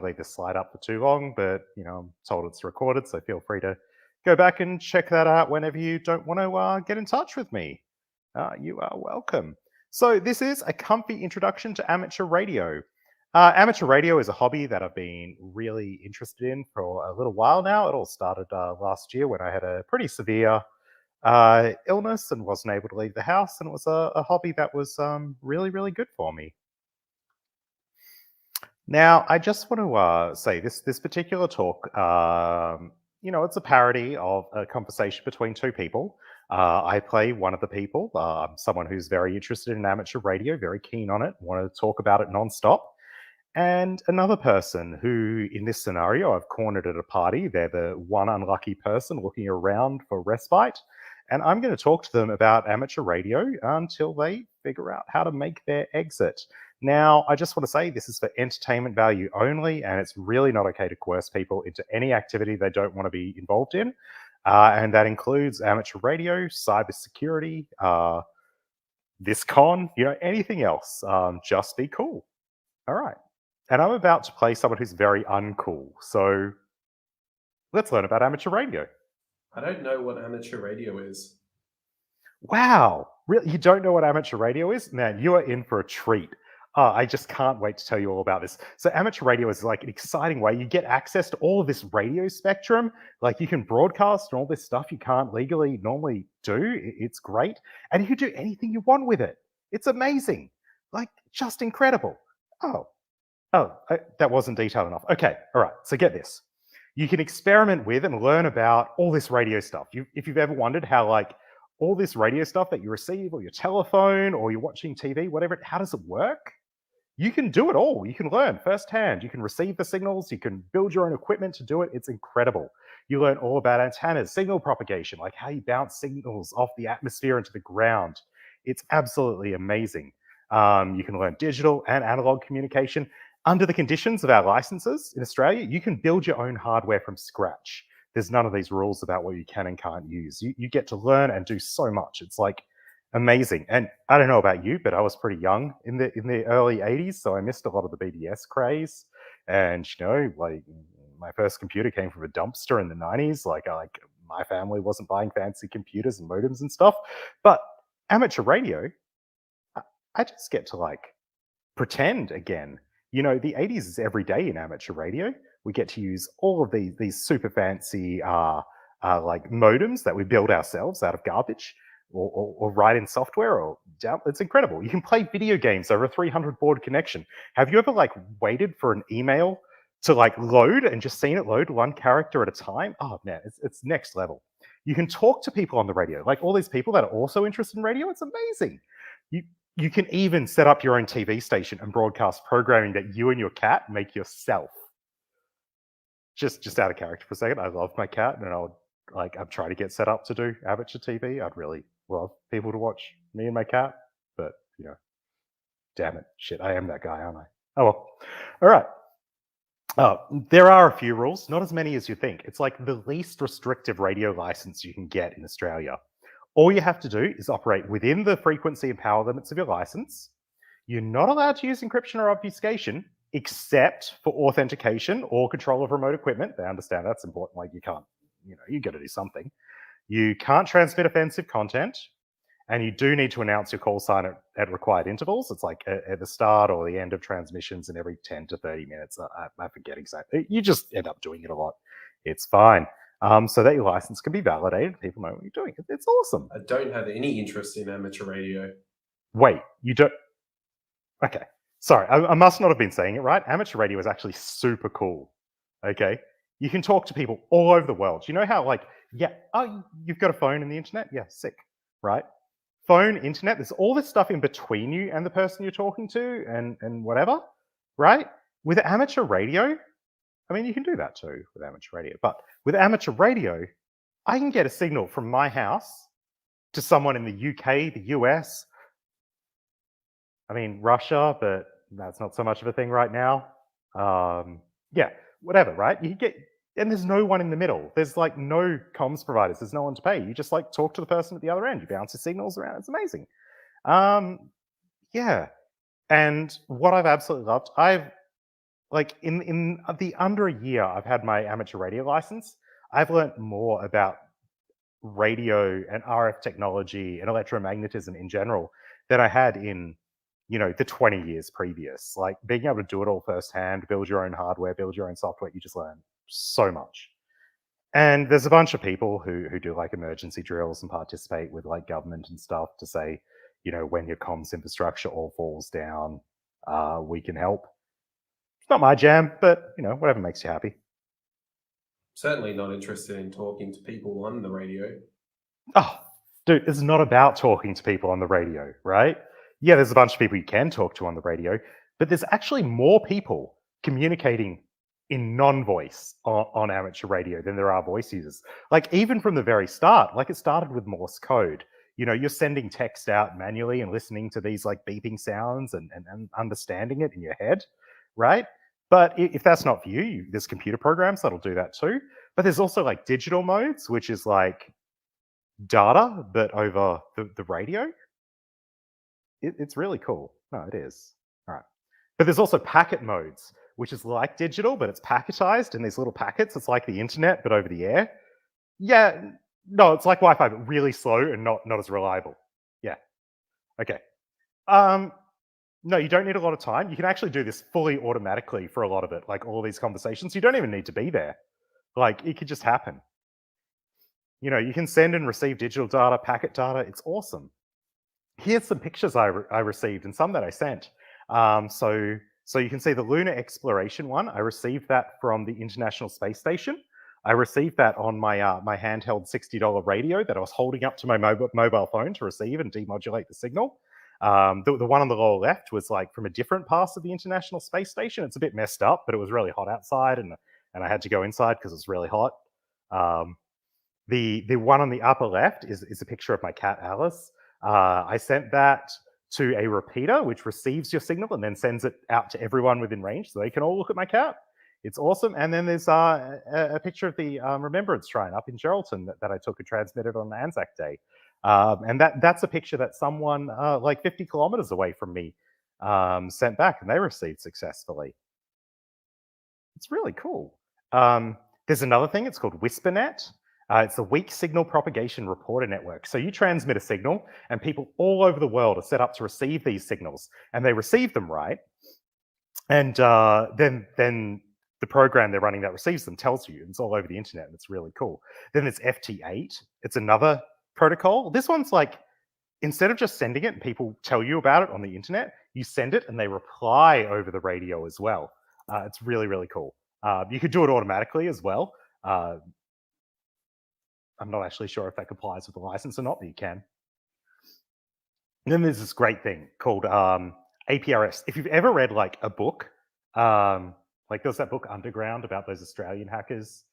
leave this slide up for too long, but I'm told it's recorded, so feel free to go back and check that out whenever you don't want to get in touch with me. You are welcome. So this is a comfy introduction to amateur radio. Amateur radio is a hobby that I've been really interested in for a little while now. It all started last year when I had a pretty severe illness and wasn't able to leave the house, and it was a hobby that was really, really good for me. Now, I just want to say this particular talk, it's a parody of a conversation between two people. I play one of the people, someone who's very interested in amateur radio, very keen on it, want to talk about it nonstop. And another person who, in this scenario, I've cornered at a party. They're the one unlucky person looking around for respite. And I'm going to talk to them about amateur radio until they figure out how to make their exit. Now, I just want to say this is for entertainment value only, and it's really not okay to coerce people into any activity they don't want to be involved in. And that includes amateur radio, cybersecurity, this con, anything else. Just be cool. All right. And I'm about to play someone who's very uncool. So let's learn about amateur radio. I don't know what amateur radio is. Wow. Really? You don't know what amateur radio is? Man, you are in for a treat. I just can't wait to tell you all about this. So amateur radio is like an exciting way. You get access to all of this radio spectrum. Like you can broadcast and all this stuff you can't legally normally do. It's great. And you can do anything you want with it. It's amazing. Like just incredible. That wasn't detailed enough. Okay, all right, so get this. You can experiment with and learn about all this radio stuff. If you've ever wondered how like all this radio stuff that you receive or your telephone or you're watching TV, whatever, how does it work? You can do it all. You can learn firsthand. You can receive the signals. You can build your own equipment to do it. It's incredible. You learn all about antennas, signal propagation, like how you bounce signals off the atmosphere into the ground. It's absolutely amazing. You can learn digital and analog communication. Under the conditions of our licenses in Australia, you can build your own hardware from scratch. There's none of these rules about what you can and can't use. You get to learn and do so much. It's like amazing. And I don't know about you, but I was pretty young in the early 80s, so I missed a lot of the BBS craze. And like my first computer came from a dumpster in the 90s. Like my family wasn't buying fancy computers and modems and stuff. But amateur radio, I just get to like pretend again. The 80s is every day in amateur radio. We get to use all of these super fancy like modems that we build ourselves out of garbage or write in software or down. It's incredible. You can play video games over a 300 baud connection. Have you ever like waited for an email to like load and just seen it load one character at a time? Oh man, it's next level. You can talk to people on the radio, like all these people that are also interested in radio. It's amazing. You can even set up your own TV station and broadcast programming that you and your cat make yourself. Just out of character for a second, I love my cat, and I'm trying to get set up to do amateur TV. I'd really love people to watch me and my cat, but damn it, shit, I am that guy, aren't I? Oh well. All right. There are a few rules, not as many as you think. It's like the least restrictive radio license you can get in Australia. All you have to do is operate within the frequency and power limits of your license. You're not allowed to use encryption or obfuscation, except for authentication or control of remote equipment. They understand that's important. Like you can't, you got to do something. You can't transmit offensive content, and you do need to announce your call sign at required intervals. It's like at the start or the end of transmissions and every 10 to 30 minutes. I forget exactly. You just end up doing it a lot. It's fine. So that your license can be validated. People know what you're doing. It's awesome. I don't have any interest in amateur radio. Wait, you don't? Okay. Sorry, I must not have been saying it right. Amateur radio is actually super cool. Okay. You can talk to people all over the world. You know how you've got a phone and the internet? Yeah, sick, right? Phone, internet, there's all this stuff in between you and the person you're talking to and whatever, right? With amateur radio, I mean, you can do that too with amateur radio, but with amateur radio, I can get a signal from my house to someone in the UK, the US, I mean, Russia, but that's not so much of a thing right now. Whatever, right? You get, and there's no one in the middle. There's like no comms providers. There's no one to pay. You just like talk to the person at the other end. You bounce your signals around. It's amazing. And what I've absolutely loved, like in the under a year I've had my amateur radio license, I've learnt more about radio and RF technology and electromagnetism in general than I had in, the 20 years previous. Like being able to do it all firsthand, build your own hardware, build your own software, you just learn so much. And there's a bunch of people who do like emergency drills and participate with like government and stuff to say, when your comms infrastructure all falls down, we can help. It's not my jam, but whatever makes you happy. Certainly not interested in talking to people on the radio. Oh, dude, it's not about talking to people on the radio, right? Yeah, there's a bunch of people you can talk to on the radio, but there's actually more people communicating in non-voice on amateur radio than there are voice users. Like even from the very start, like it started with Morse code. You're sending text out manually and listening to these like beeping sounds and understanding it in your head, right? But if that's not for you, there's computer programs that'll do that too. But there's also like digital modes, which is like data, but over the radio. It's really cool. No, it is. All right. But there's also packet modes, which is like digital, but it's packetized in these little packets. It's like the internet, but over the air. Yeah, no, it's like Wi-Fi, but really slow and not as reliable. Yeah. Okay. No, you don't need a lot of time. You can actually do this fully automatically for a lot of it, like all these conversations. You don't even need to be there. Like it could just happen. You can send and receive digital data, packet data. It's awesome. Here's some pictures I received and some that I sent. So you can see the lunar exploration one. I received that from the International Space Station. I received that on my my handheld $60 radio that I was holding up to my mobile phone to receive and demodulate the signal. The one on the lower left was like from a different pass of the International Space Station. It's a bit messed up, but it was really hot outside, and I had to go inside because it's really hot. The one on the upper left is a picture of my cat Alice. I sent that to a repeater, which receives your signal and then sends it out to everyone within range, so they can all look at my cat. It's awesome. And then there's a picture of the Remembrance Shrine up in Geraldton that I took and transmitted on Anzac Day. And that's a picture that someone like 50 kilometers away from me sent back, and they received successfully. It's really cool. There's another thing, it's called WhisperNet. It's a weak signal propagation reporter network. So you transmit a signal, and people all over the world are set up to receive these signals, and they receive them right. And then the program they're running that receives them tells you. It's all over the internet, and it's really cool. Then there's FT8. It's another protocol. This one's like, instead of just sending it and people tell you about it on the internet, you send it and they reply over the radio as well. It's really, really cool. You could do it automatically as well. I'm not actually sure if that complies with the license or not, but you can. And then there's this great thing called APRS. If you've ever read like a book, like there's that book Underground about those Australian hackers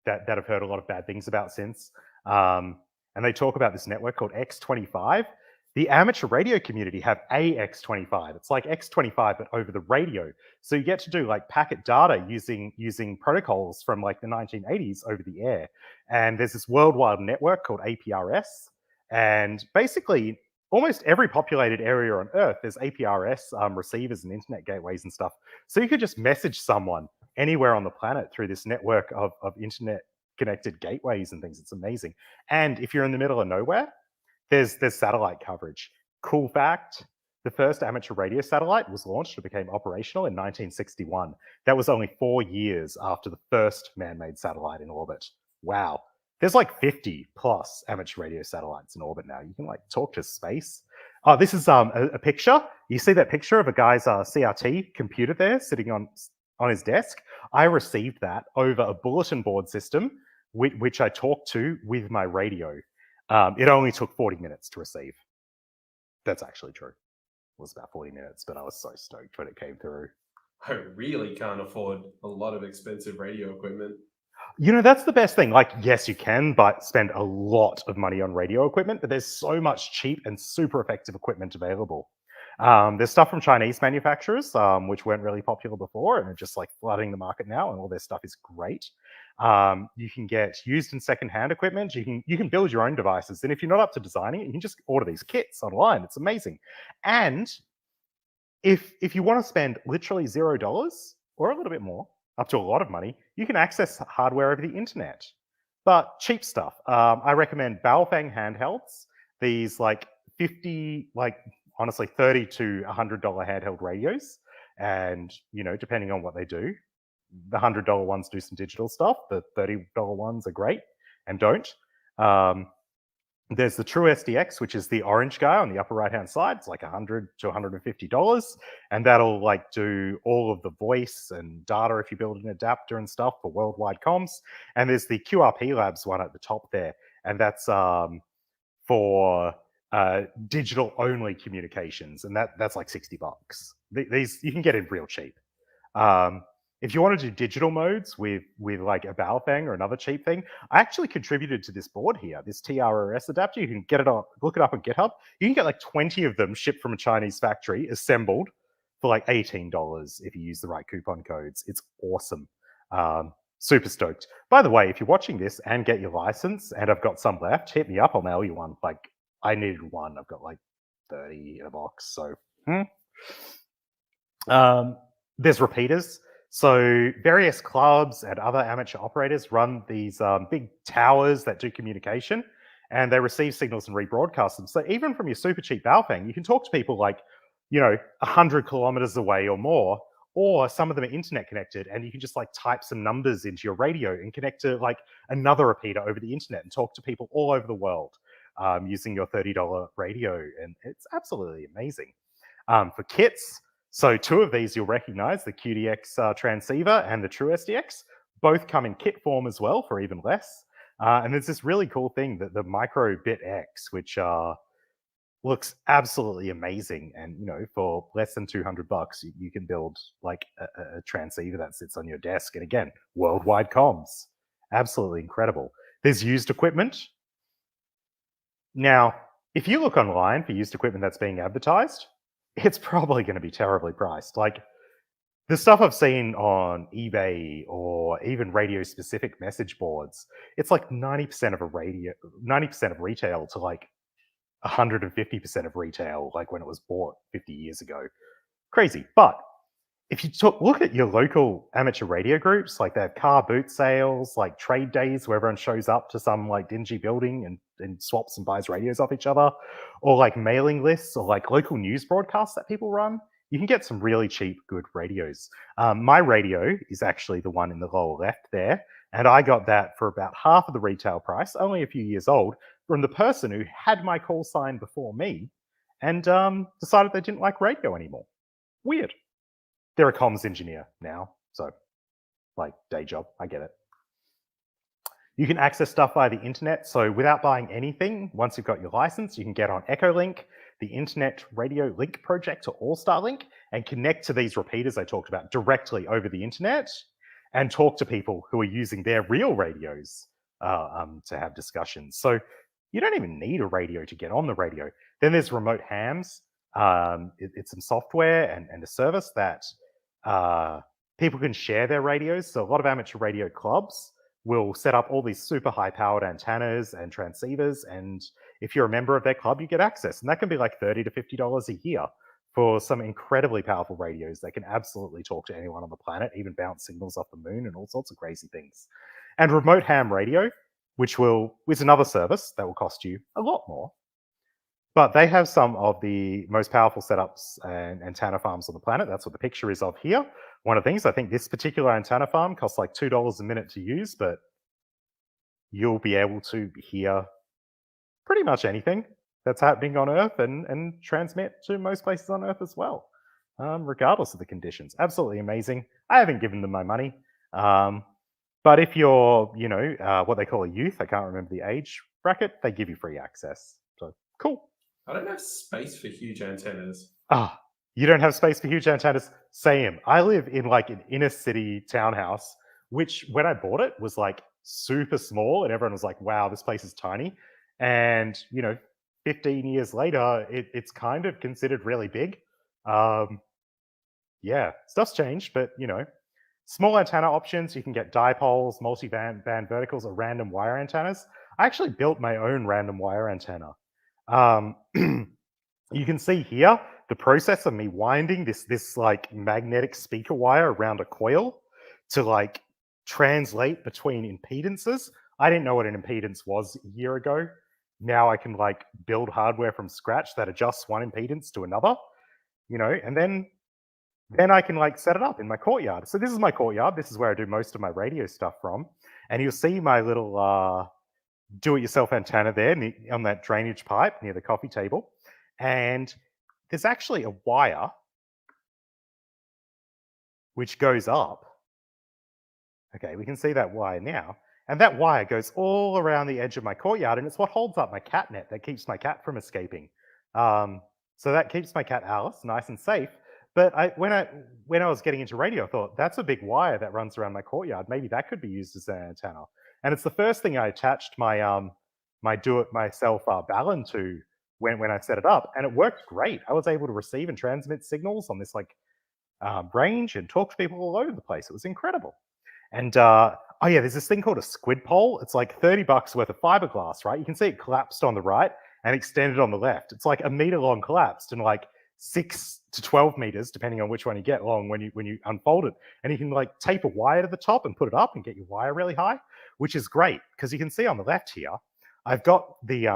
that have heard a lot of bad things about since. And they talk about this network called X25. The amateur radio community have AX25. It's like X25, but over the radio. So you get to do like packet data using protocols from like the 1980s over the air. And there's this worldwide network called APRS. And basically, almost every populated area on Earth, there's APRS receivers and internet gateways and stuff. So you could just message someone anywhere on the planet through this network of internet connected gateways and things. It's amazing. And if you're in the middle of nowhere, there's satellite coverage. Cool fact, the first amateur radio satellite was launched and became operational in 1961. That was only 4 years after the first man-made satellite in orbit. Wow. There's like 50 plus amateur radio satellites in orbit now. You can like talk to space. Oh, this is a picture. You see that picture of a guy's CRT computer there sitting on his desk? I received that over a bulletin board system, which I talked to with my radio. It only took 40 minutes to receive. That's actually true. It was about 40 minutes, but I was so stoked when it came through. I really can't afford a lot of expensive radio equipment. That's the best thing. Like, yes, you can spend a lot of money on radio equipment, but there's so much cheap and super effective equipment available. There's stuff from Chinese manufacturers, which weren't really popular before and are just like flooding the market now, and all their stuff is great. You can get used and secondhand equipment. You can build your own devices, and if you're not up to designing it, you can just order these kits online. It's amazing. And if you want to spend literally $0, or a little bit more, up to a lot of money, you can access hardware over the internet. But cheap stuff. I recommend Baofeng handhelds. These like 50, like honestly, $30 to $100 handheld radios. And, depending on what they do, the $100 ones do some digital stuff. The $30 ones are great and don't. There's the True SDX, which is the orange guy on the upper right-hand side. It's like $100 to $150, and that'll like do all of the voice and data if you build an adapter and stuff for worldwide comms. And there's the QRP Labs one at the top there, and that's for digital-only communications, and that's like $60. These you can get in real cheap. If you want to do digital modes with like a Baofeng or another cheap thing, I actually contributed to this board here, this TRRS adapter. You can get it on, look it up on GitHub. You can get like 20 of them shipped from a Chinese factory, assembled for like $18 if you use the right coupon codes. It's awesome. Super stoked. By the way, if you're watching this and get your license and I've got some left, hit me up. I'll mail you one. Like I needed one. I've got like 30 in a box. So there's repeaters. So various clubs and other amateur operators run these big towers that do communication, and they receive signals and rebroadcast them. So even from your super cheap Baofeng, you can talk to people like, 100 kilometers away or more, or some of them are internet connected, and you can just like type some numbers into your radio and connect to like another repeater over the internet and talk to people all over the world using your $30 radio, and it's absolutely amazing. For kits, so two of these you'll recognize, the QDX transceiver and the True SDX, both come in kit form as well for even less. And there's this really cool thing, that the Micro Bit X, which looks absolutely amazing. And, for less than $200, you can build like a transceiver that sits on your desk. And again, worldwide comms. Absolutely incredible. There's used equipment. Now, if you look online for used equipment that's being advertised, it's probably going to be terribly priced. Like the stuff I've seen on eBay or even radio-specific message boards, it's like 90% of retail to like 150% of retail, like when it was bought 50 years ago. Crazy. But if you look at your local amateur radio groups, like they have car boot sales, like trade days where everyone shows up to some like dingy building and swaps and buys radios off each other, or like mailing lists or like local news broadcasts that people run, you can get some really cheap, good radios. My radio is actually the one in the lower left there, and I got that for about half of the retail price, only a few years old, from the person who had my call sign before me and decided they didn't like radio anymore. Weird. They're a comms engineer now, so like day job, I get it. You can access stuff via the internet. So without buying anything, once you've got your license, you can get on Echolink, the Internet Radio Link Project, or All-Star Link, and connect to these repeaters I talked about directly over the internet and talk to people who are using their real radios to have discussions. So you don't even need a radio to get on the radio. Then there's remote hams. It's some software and a service that people can share their radios. So a lot of amateur radio clubs will set up all these super high-powered antennas and transceivers, and if you're a member of their club, you get access. And that can be like $30 to $50 a year for some incredibly powerful radios that can absolutely talk to anyone on the planet, even bounce signals off the moon and all sorts of crazy things. And remote ham radio, which is another service that will cost you a lot more. But they have some of the most powerful setups and antenna farms on the planet. That's what the picture is of here. One of the things, I think this particular antenna farm costs like $2 a minute to use, but you'll be able to hear pretty much anything that's happening on Earth and transmit to most places on Earth as well, regardless of the conditions. Absolutely amazing. I haven't given them my money. But if you're, what they call a youth, I can't remember the age bracket, they give you free access. So cool. I don't have space for huge antennas. You don't have space for huge antennas? Same. I live in like an inner city townhouse, which when I bought it was like super small, and everyone was like, wow, this place is tiny. And, 15 years later, it's kind of considered really big. Yeah, stuff's changed, but, small antenna options, you can get dipoles, multi-band verticals, or random wire antennas. I actually built my own random wire antenna. You can see here the process of me winding this like magnetic speaker wire around a coil to like translate between impedances. I didn't know what an impedance was a year ago. Now I can like build hardware from scratch that adjusts one impedance to another, and then I can like set it up in my courtyard. So this is my courtyard. This is where I do most of my radio stuff from. And you'll see my little do-it-yourself antenna there on that drainage pipe near the coffee table. And there's actually a wire which goes up. Okay, we can see that wire now. And that wire goes all around the edge of my courtyard, and it's what holds up my cat net that keeps my cat from escaping. So that keeps my cat Alice nice and safe. But when I was getting into radio, I thought that's a big wire that runs around my courtyard. Maybe that could be used as an antenna. And it's the first thing I attached my do-it-myself Balun to when I set it up, and it worked great. I was able to receive and transmit signals on this like range and talk to people all over the place. It was incredible. And oh yeah, there's this thing called a squid pole. It's like $30 worth of fiberglass, right? You can see it collapsed on the right and extended on the left. It's like a meter long collapsed and like 6 to 12 meters, depending on which one you get long when you unfold it. And you can like tape a wire to the top and put it up and get your wire really high, which is great because you can see on the left here, I've got the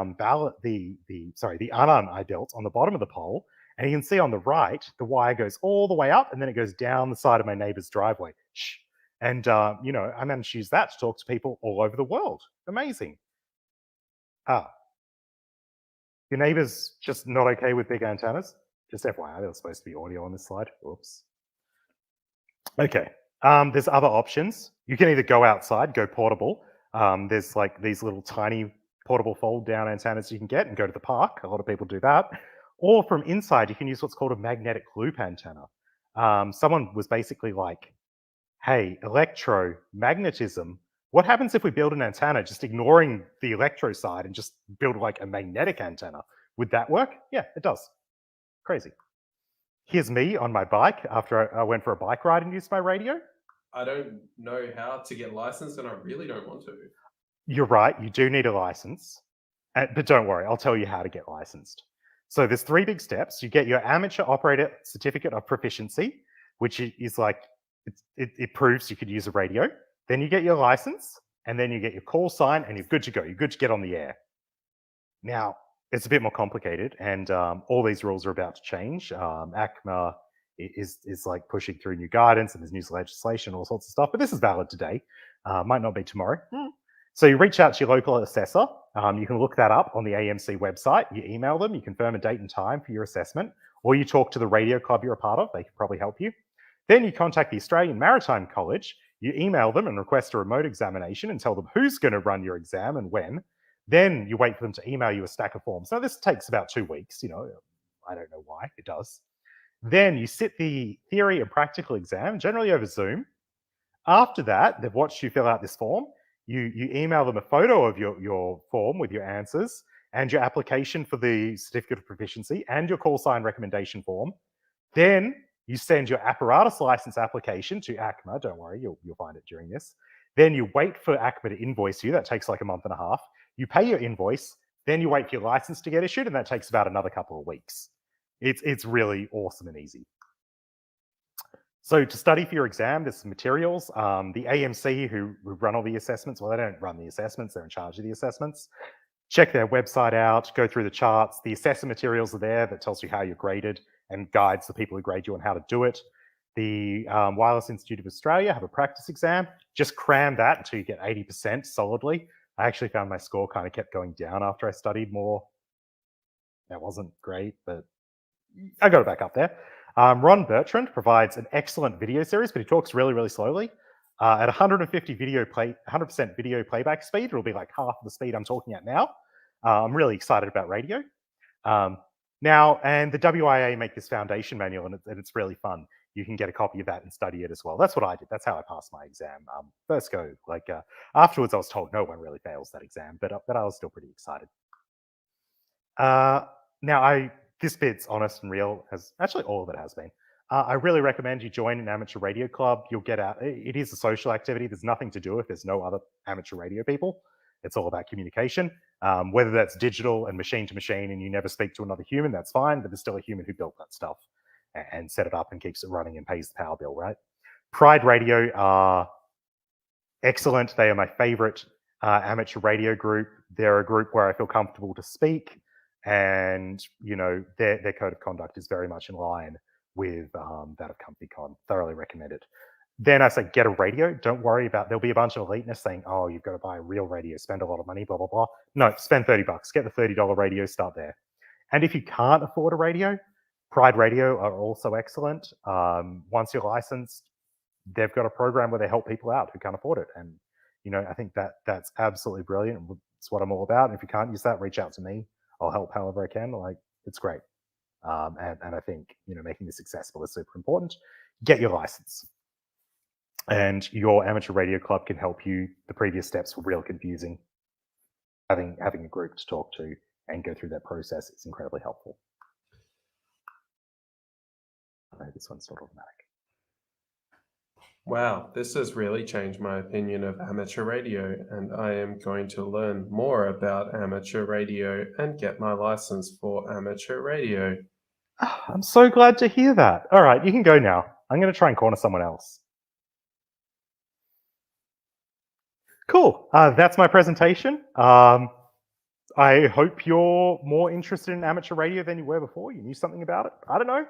the Anan I built on the bottom of the pole, and you can see on the right the wire goes all the way up and then it goes down the side of my neighbor's driveway. Shh. And I managed to use that to talk to people all over the world. Amazing. Ah, your neighbor's just not okay with big antennas? Just FYI, there was supposed to be audio on this slide. Oops. Okay. There's other options. You can either go outside, go portable. There's like these little tiny portable fold down antennas you can get and go to the park. A lot of people do that. Or from inside, you can use what's called a magnetic loop antenna. Someone was basically like, hey, electromagnetism, what happens if we build an antenna just ignoring the electro side and just build like a magnetic antenna? Would that work? Yeah, it does. Crazy. Here's me on my bike after I went for a bike ride and used my radio. I don't know how to get licensed, and I really don't want to. You're right, you do need a license, but don't worry, I'll tell you how to get licensed. So there's 3 big steps. You get your amateur operator certificate of proficiency, which is like, it proves you could use a radio. Then you get your license, and then you get your call sign, and you're good to go. You're good to get on the air. Now, it's a bit more complicated, and all these rules are about to change. ACMA is like pushing through new guidance, and there's new legislation, all sorts of stuff, but this is valid today. Might not be tomorrow. So you reach out to your local assessor. You can look that up on the AMC website. You email them, you confirm a date and time for your assessment, or you talk to the radio club you're a part of. They can probably help you. Then you contact the Australian Maritime College. You email them and request a remote examination and tell them who's going to run your exam and when. Then you wait for them to email you a stack of forms. Now, this takes about 2 weeks. I don't know why it does. Then you sit the theory and practical exam, generally over Zoom. After that, they've watched you fill out this form. You email them a photo of your form with your answers and your application for the certificate of proficiency and your call sign recommendation form. Then you send your apparatus license application to ACMA. Don't worry, you'll find it during this. Then you wait for ACMA to invoice you. That takes like a month and a half. You pay your invoice. Then you wait for your license to get issued, and that takes about another couple of weeks. It's really awesome and easy. So to study for your exam, there's some materials. The AMC who run all the assessments, well, they don't run the assessments. They're in charge of the assessments. Check their website out, go through the charts. The assessor materials are there that tells you how you're graded and guides the people who grade you on how to do it. The Wireless Institute of Australia have a practice exam. Just cram that until you get 80% solidly. I actually found my score kind of kept going down after I studied more. That wasn't great, but I got it back up there. Ron Bertrand provides an excellent video series, but he talks really, really slowly. At 100% video playback speed, it'll be like half the speed I'm talking at now. I'm really excited about radio. Now, and the WIA make this foundation manual, and it's really fun. You can get a copy of that and study it as well. That's what I did. That's how I passed my exam. First go, afterwards I was told no one really fails that exam, but I was still pretty excited. Now, this bit's honest and real, as actually all of it has been. I really recommend you join an amateur radio club. You'll get out. It is a social activity. There's nothing to do if there's no other amateur radio people. It's all about communication. Whether that's digital and machine to machine and you never speak to another human, that's fine, but there's still a human who built that stuff and set it up and keeps it running and pays the power bill, right? Pride Radio are excellent. They are my favorite amateur radio group. They're a group where I feel comfortable to speak, and their code of conduct is very much in line with that of ComfyCon. Thoroughly recommend it. Then I say get a radio. Don't worry about, there'll be a bunch of eliteness saying, oh, you've got to buy a real radio, spend a lot of money, blah, blah, blah. No, spend $30. Get the $30 radio, start there. And if you can't afford a radio, Pride Radio are also excellent. Once you're licensed, they've got a program where they help people out who can't afford it. And, I think that's absolutely brilliant. It's what I'm all about. And if you can't use that, reach out to me. I'll help however I can. Like, it's great. And I think, making this accessible is super important. Get your license. And your amateur radio club can help you. The previous steps were real confusing. Having a group to talk to and go through that process is incredibly helpful. I know this one's not automatic. Wow, this has really changed my opinion of amateur radio, and I am going to learn more about amateur radio and get my license for amateur radio. I'm so glad to hear that. All right, you can go now. I'm going to try and corner someone else. Cool. That's my presentation. I hope you're more interested in amateur radio than you were before. You knew something about it. I don't know.